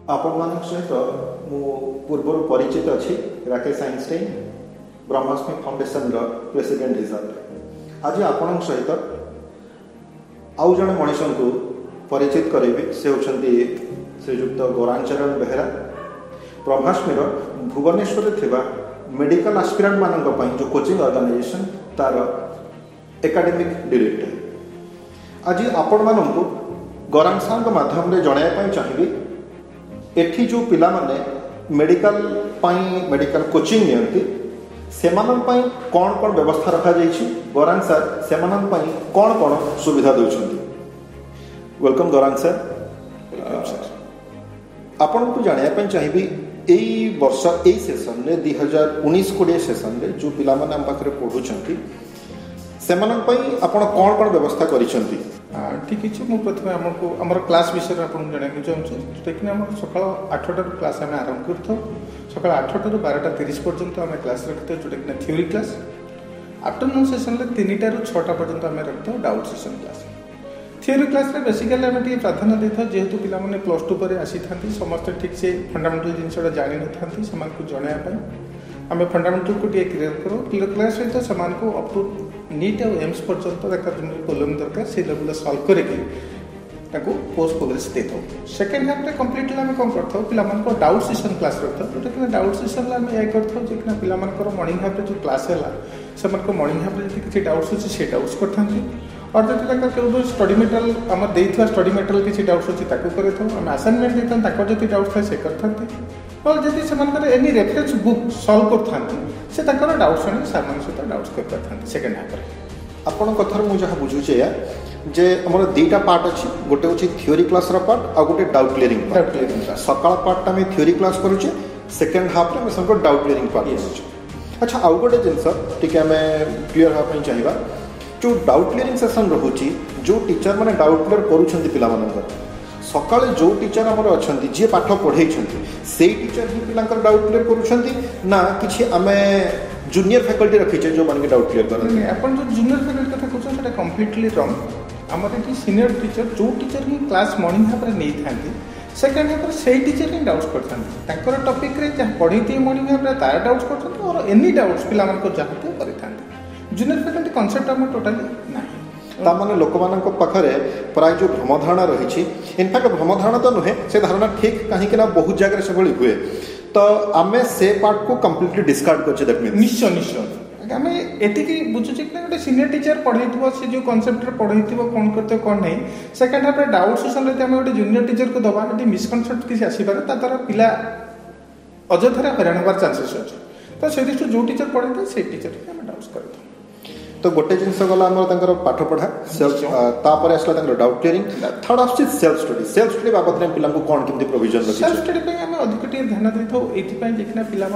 आपन सहित मु पूर्व परिचित अच्छी राकेश आइंस्टाइन ब्रह्मास्मि फाउंडेशन प्रेसिडेंट हिसाब से आज आपण सहित आउ जड़े मनीष को परिचित करेंगे से होती श्रीजुक्त गौरांचरण बेहरा ब्रह्मास्मिर भुवनेश्वर थिबा मेडिकल आस्पिरेंट मान जो कोचिंग ऑर्गेनाइजेशन तार एकेडमिक डायरेक्टर आज आपण मानू गौरांग सार माध्यम जनवाई चाहिए एठी जो पिला माने मेडिकल कोचिंग नियंती सेमान कौन कौन व्यवस्था रखा जाइछि गौरांग सर सेमान कौन कौन सुविधा दौरान वेलकम गौरांग सर आपन को जानापी चाहिए यही वर्ष यही सेसन में 2019-20 सेसन में जो पिला माने हम पाखरे पढ़ुछंती सेमान आपण कौन कौन व्यवस्था करिसंती ठीक है मुझे प्रथम आमको आम क्लास विषय आपको जानना चाहूँ जोटा आम सका 8 क्लास आम आरंभ कर सका 8 रू 12:30 पर्यंत आम क्लास रखी जोटा थ्योरी क्लास आफ्टरनून सेसन में 3टा रू 6टा पर्यंत आम रखी doubt session class theory class में बेसिकली आम टे प्राधान्य देता जेहेतु पिलाने +2 पर आसी था समस्त ठीक से फंडामेंटल जिनसा जानी न था जनवाई आम फंडामेंटल को क्लियर करो क्लियर क्लास सहित से अप टू नीट और एम्स पर्यंत प्रॉब्लम दरकार से लेवल सल्व करके पोस्ट प्रोग्रेस दे था सेकेंड हाफ में कम्प्लीटली आम कौन कर पिला डाउट सेसन क्लास रखता जोटा डाउट सेसन आम या कर पिला मॉर्निंग हाफ जो क्लास है से मॉर्निंग हाफ में किसी डाउट्स अच्छे से डाउट्स करते और जो स्टडी मेटेरियल आम देता स्टडी मेटेरियल किसी डाउट्स अच्छी करें असाइनमेंट देता जो डाउट था से करते और जब से एनी रेफरेंस बुक सल्व करते डाउट्स आने सार सहित डाउट्स कर पाते सेकेंड हाफ आपण कथार मुझे बुझुचे या जे हमर दुईटा पार्ट अच्छी गोटे हूँ थ्योरी क्लास पार्ट आ गोटे डाउट क्लियरिंग पार्ट सकाळ पार्ट आम थ्योरी क्लास करुचे सेकेंड हाफ में सब डाउट क्लियरिंग पार्ट करुचे अच्छा आउ गोटे जिनस टी आम क्लीयर हाँपाई चाहिए जो डाउट क्लियरिंग सेसन रोचे जो टीचर मैंने डाउट क्लियर करुँच पिला सका जो टीचर आमर अच्छा जी पाठ पढ़े से टीचर ही पिला डाउट क्लियर करुँच कि आम जूनियर फैकल्टी रखीचे जो मान डाउट क्लियर करें आप जो जूनियर फैकल्टी कथा कहते कम्प्लीटली रंग आमर ये सीनियर टीचर जो टीचर ही क्लास मॉर्निंग हाफ नहीं था सेकेंड हाफ से टीचर ही डाउट्स करते टॉपिक रे जहाँ पढ़ी मॉर्निंग हाफ तार डाउट्स करते और एनी डाउट्स पिला जहाँ करते जूनियर फैकल्टी कॉन्सेप्ट आम टोटाली ना ताने लोक पाखरे प्राय जो भ्रमधारणा रही इनफैक्ट भ्रमधारणा तो नुहे से धारणा ठीक कहीं बहुत जगह से हुए तो आम से पार्ट को कम्प्लीटली डिस्कार्ड कर निश्चय निश्चय आम एति बुझुचे कि गोटे सीनियर टीचर पढ़े से जो कॉन्सेप्ट पढ़े कौन करते कौन नहीं सेकेंड हाफ डाउट सेसन में गोटे जूनियर टीचर को दबा ये मिसकनसेप्ट किसी आसपे द्वारा पिला अଯଥାରେ ହଇରାଣ ହେବାର ଚାନ୍सेस अच्छे तो से दृष्टि जो टीचर पढ़े से टीचर आम डाउट्स करते तो गोटे जिनस गला आमर पाठ पढ़ा तापर आसला डाउट क्लियरिंग थर्ड आस सेल्फ स्टडी बाबद पिला कौन केमती प्रोविजन सेल्फ स्टडी आम अधिक ध्यान देता ये देखना पिला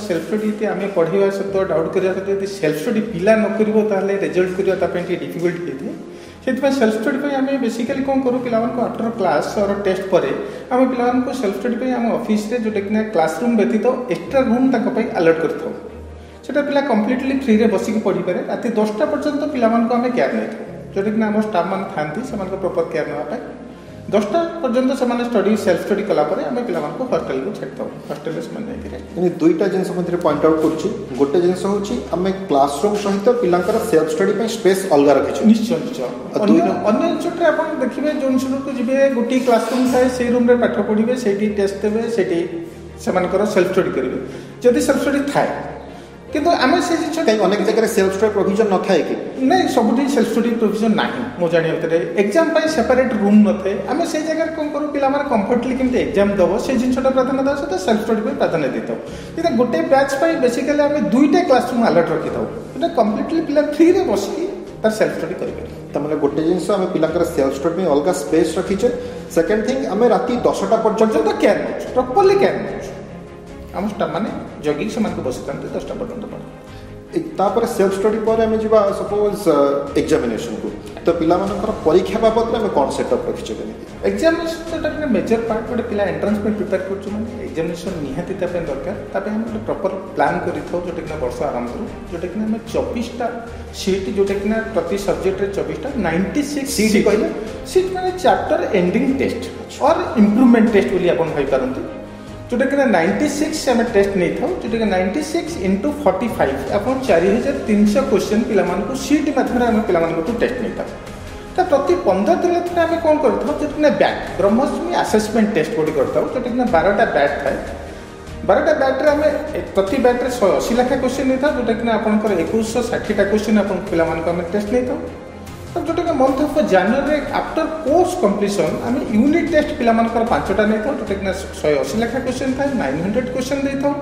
सेल्फ स्टडी आम पढ़ा सहित डाउट करने सहित सेल्फ स्टडी पिला न कर रिजल्ट करने डिफिकल्ट होता है सेल्फ स्टडी आम बेसिकली कौन करूँ पिला आफ्टर क्लास और टेस्ट पर आम पिला सेल्फ स्टडी आम ऑफिस रे जोटा क्लासरूम व्यतीत एक्सट्रा रूम अलर्ट करता सेटा पिला कम्प्लीटली फ्री रे बसिक पढ़ी पारे राति 10टा पर्यंत पिला आम केयर नहीं जोटा कि आम स्टाफ मान था प्रॉपर केयर नापी 10टा पर्यंत से स्टडी सेल्फ स्टडी कलापर आम पिला हॉस्टेल को छाड़ी हॉस्टेल से दुईटा जिन पॉइंट आउट कर गोटे जिन हूँ आम क्लासरूम सहित पिला सेल्फ स्टडी स्पेस अलग रखी निश्चय निश्चय अन्य इंस्टीट्यूट आप देखिए जो इंस्टीट्यूट को जी गोटे क्लासरूम थाए से रूम रे पाठ पढ़े से टेस्ट देवे से सेल्फ स्टडी करेंगे जदि सेल्फ स्टडी थाए किंतु आम से अनेक जगह सेल्फ स्टडी प्रोविजन न थाए कि नहीं सब सेल्फ स्टडी प्रोविजन ना मो जानी एग्जाम सेपरेट रूम न थाए आम से जगह कौन करूँ पिला कंफर्टली केमती एग्जाम दब से जिनटा प्राधान्य देव सहित सेल्फ स्टडी प्राधान्य देता कि गोटे बैच बेसिकली आम 2टा क्लासरूम अलर्ट रखी था कम्प्लीटली पिला फ्री रे बसिकी तार सेल्फ स्टडी करेंगे गोटे जिनस आम पिला सेल्फ स्टडी में अलग स्पेस रखीचे सेकेंड थिंग आम राति 10टा पर्यंत केयर नौ प्रॉपर्ली केयर नौ आम स्टाफ मैंने जगिक से बसी था 10टा पर्यंत तापर सेल्फ स्टडी पर आम जा सपोज एग्जामिनेशन को तो पिला मानकर परीक्षा बाबद में कौन सेटअप रखिछे केमिति एग्जामिनेशन तो मेजर पार्ट गोटे पिला एंट्रांस में प्रिपेयर करछु माने एग्जामिनेशन निहाती तापे दरकार तापे हम गोटे प्रॉपर प्लान करिथौ जोटे कि वर्ष आरंभ करू जोटे कि हम 24 टा सीट जोटे कि प्रति सब्जेक्ट रे 24 टा 96 सीट कहले सीट माने चैप्टर एंडिंग टेस्ट और इंप्रूवमेंट टेस्ट बोली आपण भाई पारंती जोटा कि 96 आम टेस्ट नहीं था जोटा कि 96 इंटू 45 अपन 4300 क्वेश्चन पिला सीट मध्यम पिला टेस्ट नहीं था तो प्रति 15 दिन थे आम कौन करता जो बैट ब्रह्मोत्सवी आसेसमेंट टेस्ट गोटे करता जोटा कि 12टा बैट थाए 12टा बैट्रे आम प्रति बैट्रे 180 लाख क्वेश्चन नहीं था जोटा कि आपंकर 2160 क्वेश्चन आप पिला टेस्ट नहीं था तो जोटा कि month of January after course completion आम यूनिट टेस्ट पिला 5टा नहीं था जोटा कि 180 लाख क्वेश्चन था 900 क्वेश्चन दे था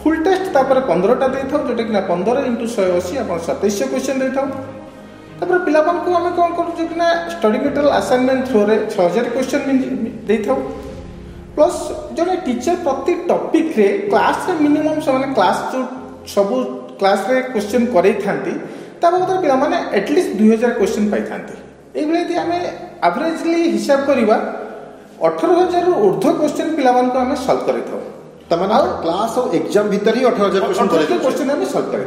फुल टेस्ट तापर 15टा दे था जोटा कि 15 इंटू 180 आप 2700 क्वेश्चन दे था तापर पिला को आम कौन करूँ कि स्टडी मेटेरियल असाइनमेंट थ्रो रे 6000 क्वेश्चन दे था प्लस जो टीचर प्रति टॉपिक रे क्लास रे मिनिमम से क्लास जो सब क्लास रे क्वेश्चन करे थांती बाबद पे एटलिस्ट 2000 क्वेश्चन पाई ये आम एवरेजली हिसाब करवा 18000 ऊर्ध्व क्वेश्चन पे सल्व कर क्लास और एग्जाम भीतर ही 18000 क्वेश्चन आम सल्व कर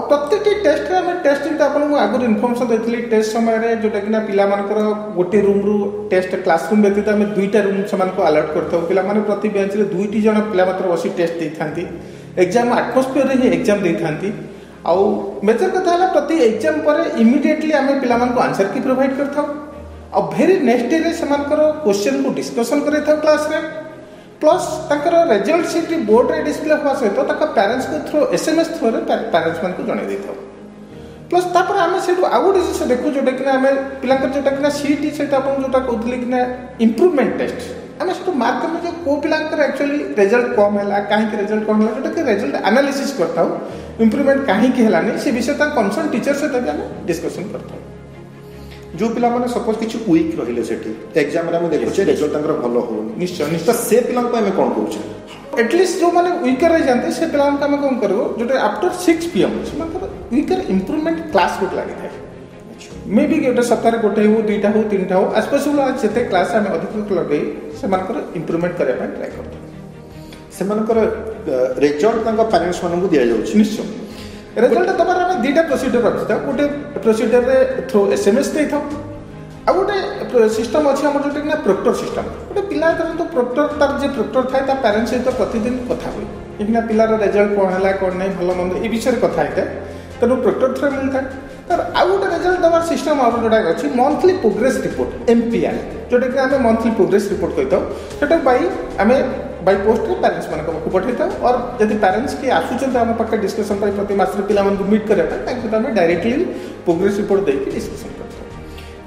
प्रत्येक टेस्ट आम टेस्ट जमी आपको आगुरी इनफर्मेशन देती टेस्ट समय जोटा कि पिला गोटे रूम रु टेस्ट क्लासरूम व्यतीत आम 2टा रूम से अलर्ट करता पे प्रति बेंच में 2 जन पिला बस टेस्ट देती एग्जाम आटमोस्फियर ही एग्जाम देती आउ मेजर कथा है प्रति एग्जाम पर इमिडिएटली आम पिला आंसर की प्रोवाइड करता आ भेरी नेक्स्ट डे रे क्वेश्चन को डिस्कसन कर क्लास रे प्लस रिजल्ट सीट बोर्ड रे डिस्प्ले होगा सहित पेरेंट्स को थ्रू SMS थ्रू रे पेरेंट्स मान को जणै देता प्लस तापर आम से आउ गोटे जिन देखू जोटा कि आम पिला जोटा कि सीट सहित आप जोटा कहते कि इम्प्रूवमेंट टेस्ट आम से मार्क करने जो को पिला एक्चुअली रिजल्ट कम है कहीं रिजल्ट कम है जोटा कि रिजल्ट एनालिसिस करता इम्प्रूवमेंट कहीं है से विषय कंसर्न टीचर सहित भी आम डिस्कसन करता जो पिला माने सपोज किछि वीक रहिले सेठी एग्जाम रे हम देखुचे रिजल्ट तंकर भलो हो निश्चय निश्चय से पिला को हम कोन कहूचे एटलिस्ट जो माने वीकर रह जानते से पिला को हम कोन करबो जोटे आफ्टर 6 PM से मतलब वीकर इंप्रूवमेंट क्लास रुट लागि थाए मे बी गोटे सप्ताह गोटे हो 2टा हो 3टा हो एज पॉसिबल आज जते क्लास हम अधिक लगै से मानकर इंप्रूवमेंट करे पय ट्राई करतो से मानकर रिजल्ट तंका पेरेंट्स मानन को दिया जाउछ निश्चय रिजल्ट तबार आम 2टा प्रोसीजर रखी गोटे प्रोसीजर रे थ्रू SMS दे था आ गोटे सिस्टम अच्छे आम जो प्रोक्टर सिस्टम गोटे पिला तो प्रोक्टर तार जो प्रोक्टर थाए पेरेंट्स सहित प्रतिदिन कथा हुए कहीं पिलार रिजल्ट कौन है कौन नहीं भल मंद ये विषय कथा होता है तेणु प्रोक्टर थ्रू मिलता है तर आउ गोटे रिजल्ट देवार सिस्टम आम जोटा अच्छी मंथली प्रोग्रेस रिपोर्ट MPR जोटा कि आम मंथली प्रोग्रेस रिपोर्ट कहता आम बाय पोस्ट रे पेरेंट्स मान को पठे था और यदि पेरेंट्स की आसुचन आम पाखे डिस्कसन पर प्रति मास पिला को मीट करबा आम डायरेक्टली प्रोग्रेस रिपोर्ट देके डिस्कसन करता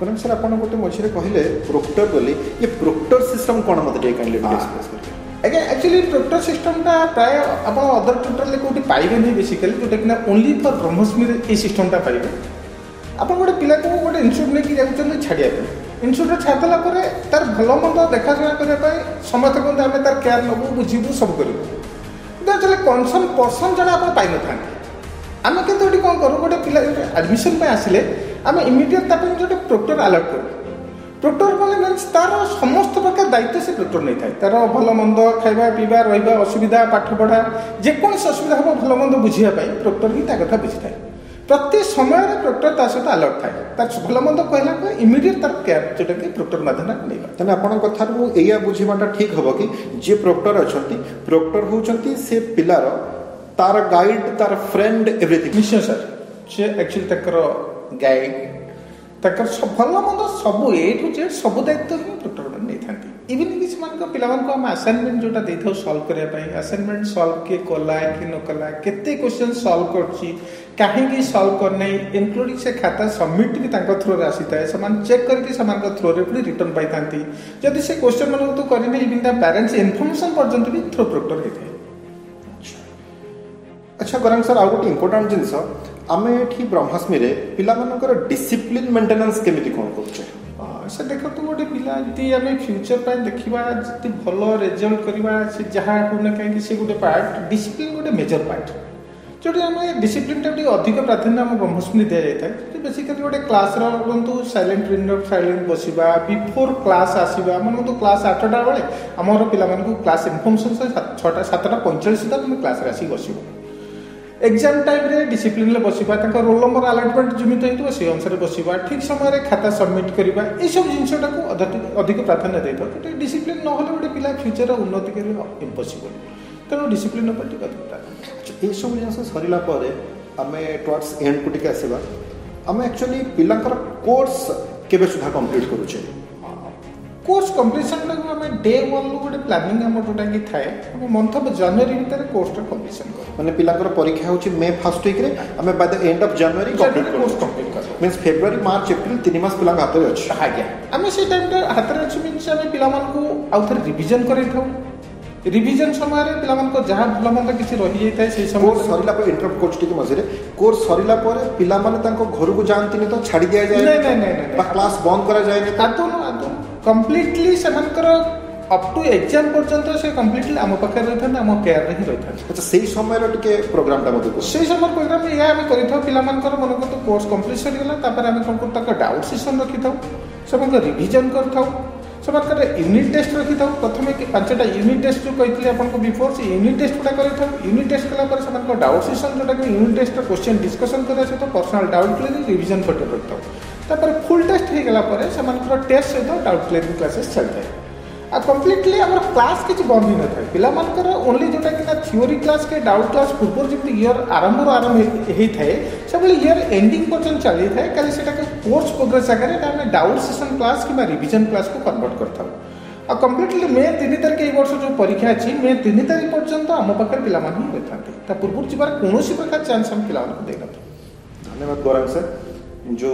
करण सर आपण गोटे मझिरे कहले प्रोक्टर बोली ये प्रोक्टर सिस्टम कोन मते डे काइंडली डिस्कस करके अगे एक्चुअली प्रोक्टर सिस्टम ता प्राय आपण अदर ट्यूटर ले कोठी पाइबे नहीं बेसिकली जोटा कि ओनली फॉर ब्रह्मोत्सवी ए सिस्टम ता पाइबे आपण गोटे पिला को गोटे इंस्टीट्यूट लेके जाउछन छाडिया पे इंस्टीट्यूट छाड़ला परे तार भलो मंद देखाशुना करबा समस्त को आम तार केयर नबू बुझीबू सब करूँ चले कनसर्न पर्सन जन आप पाई न आम कि कौन करूँ गोटे पिला एडमिशन आसिले आम इमिडिएट जो प्रोक्टर अलर्ट करूँ प्रोक्टर कौन मीन्स तार समस्त प्रकार दायित्व से प्रोक्टर नहीं था तार भल मंद खाଇବା पीवा रहा असुविधा पाठ पढ़ा जेकोसी असुविधा हम भल मंद बुझापी प्रोक्टर ही कथा बुझी था प्रति समय प्रोक्टर ता सहित अलर्ट थाए तार भल मंद कहला इमिडिएट तार केयर जोटा कि प्रोक्टर माध्यम नहीं तेना आपण कथा एया बुझीबाटा ठीक हबो कि जे प्रोक्टर अछंती प्रोक्टर होचंती से पिलार तार गाइड तार फ्रेंड एवरीथिंग निश्चय सर से एक्चुअली तकर गाइड तकर सब भल मंद सब ए टू जेड सब दायित्व ही प्रोक्टर मान नहीं थांती इवन कि से पिला को हम असाइनमेंट जोटा देथौ सॉल्व करया पई असाइनमेंट सॉल्व के कोला कि न कोला केते क्वेश्चन सॉल्व करछि काहे की सॉल्व करने इंक्लूडिंग से खाता सबमिट भी तांको थ्रो रे आसी थाए समान चेक करके समान को थ्रो रे पुनी रिटर्न पाई थांती जदि से क्वेश्चन मन तो करि नै इवन द पेरेंट्स इन्फॉर्मेशन पर्यंत भी थ्रो प्रोक्टर हे थे अच्छा गरम सर आ गोटे इंपोर्टेंट जिंस आमे एठी ब्रह्मास्मि रे पिला मानकर डिसिप्लिन मेंटेनेंस केमिति कोन करछे से देख तो गोटे पिला यदि आम फ्यूचर पर देखा जी भल रिजल्ट करवा से जहाँ हो ना कहीं से गोटे पार्ट डिसिप्लिन गोटे मेजर पार्ट जो आम डिसिप्लिन टाइम अधिक प्राधान्य आम ब्रह्मस्मि दि जाए बेसिकली गोटे क्लास रुहतु साइलेंट रिंग साइलेंट बसवा बिफोर क्लास आसवा मन तो क्लास 8टा बेले आमर पिला क्लास इनफर्मेशन 7:45 सुधा तुम क्लास आसिक बस एग्जाम टाइम रे डिसिप्लिन बसवा रोल नंबर अलॉटमेंट जमी होता से अनुसार बसवा ठीक समय खाता सबमिट करवा यह सब जिनटा को अधिक प्राधान्य दे था डिसिप्लिन ना गोटे पिला फ्यूचर उन्नति कर इम्पॉसिबल तेणु डिसिप्लिन ये सब जिन सरला आम टुवर्ड्स एंड को टिके आसवा आम एक्चुअली पिलांकर कोर्स केबे सुधा कंप्लीट करूचे कोर्स कंप्लीशन आम डे 1 गोटे प्लानिंग आम जोटा कि थाए मंथ ऑफ जनवरी भीतर कोर्स कंप्लीशन कर माने पिलांकर परीक्षा होची मे फर्स्ट वीक रे आम by the end of January course complete कर मींस फेब्रुआरी मार्च एप्रिल 3 मास पिलांक हाथ रे अछि आज्ञा आम से टाइम रे हाथ रे अछि मींस आम पिला मान को आउथर रिवीजन करै थाउ रिवीजन समय रे पिला मान को जहां भला मंद किछि रहि जाय थाए से समय कोर्स सरिला पर इंटरप्ट कोच टिके मझरे कोर्स सरिला पर पिला माने तांको घर को जानती नहीं तो छाड़ी दिया जाए नहीं बा क्लास बंद करा जाए नहीं आतो कंप्लीटली सेमानकर अप टू एग्जाम पर्यंत से कंप्लीटली आम पाखे रही था आम केयर रे ही रही था अच्छा सही समय रो टिके प्रोग्राम टा मते सही समय प्रोग्राम या हम करि था पिला मानकर मन को तो कोर्स कंप्लीट सरी गेला तापर हम कोन को तक डाउट सेशन रखि था सबन रिवीजन कर था सबन यूनिट टेस्ट रखि था प्रथम 5टा यूनिट टेस्ट जो कहितले आपन को बिफोर से यूनिट टेस्ट गुटा करि था यूनिट टेस्ट कला पर सबन को डाउट सेशन जोटा कि यूनिट टेस्ट रो क्वेश्चन डिस्कशन करे से तो पर्सनल डाउट क्लियर रिवीजन करते रखता तापर फुल टेस्ट हो गला पर सबन टेस्ट सहित डाउट क्लियरिंग क्लासेस चलता है आ कंप्लीटली आम क्लास किसी बंद ही न था पिला मानकर ओनली जोटा कि थ्योरी क्लास के डाउट क्लास पूर्व जब इयर आरंभ होता है सब इयर एंडिंग पर्यंत चली था खाली से कोर्स प्रोग्रेस आगे आम डाउट सेशन क्लास कि रिवीजन क्लास को कन्वर्ट करता आ कंप्लीटली मे 3 तारिख ये वर्ष जो परीक्षा अच्छी मे 3 तारिख पर्यंत आम पाखे पिला ही होता है पूर्व जीवार कौन प्रकार चांस हम पिला देना धन्यवाद गौरांग सर जो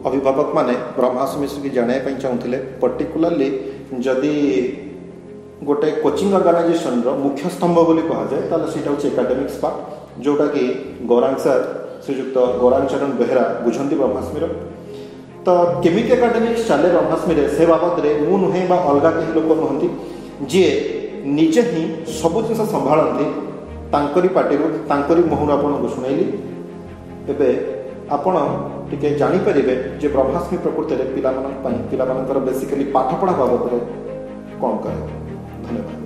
अभिभावक माने ब्रह्मास मिश्र की जाना चाहूले पर्टिकुलरली जदि गोटे कोचिंग ऑर्गेनाइजेशन रो मुख्य स्तंभ बोली कहा जाए ताले सेटा होचे एकेडमिक्स पार्ट जोटा कि गौरांग सर श्रीयुक्त गौरांग चरण बेहरा बुझंती ब्रह्मास्मिर तो केमिक एकेडमिक्स चले ब्रह्मास्मिर से बाबद रे मु नुहे बा अलगा के लोक नहंती जे निजे ही सब जिन संभाळंती तांकरी पार्टी रो तांकरी मोहर आपन को सुनाइली एबे आपण टिके जानी परिबे जे ब्रह्मास्मि प्रकृति रे पिला मानन पई पिला मानकर बेसिकली पाठ पढ़ा बाबद रे कोन करे धन्यवाद।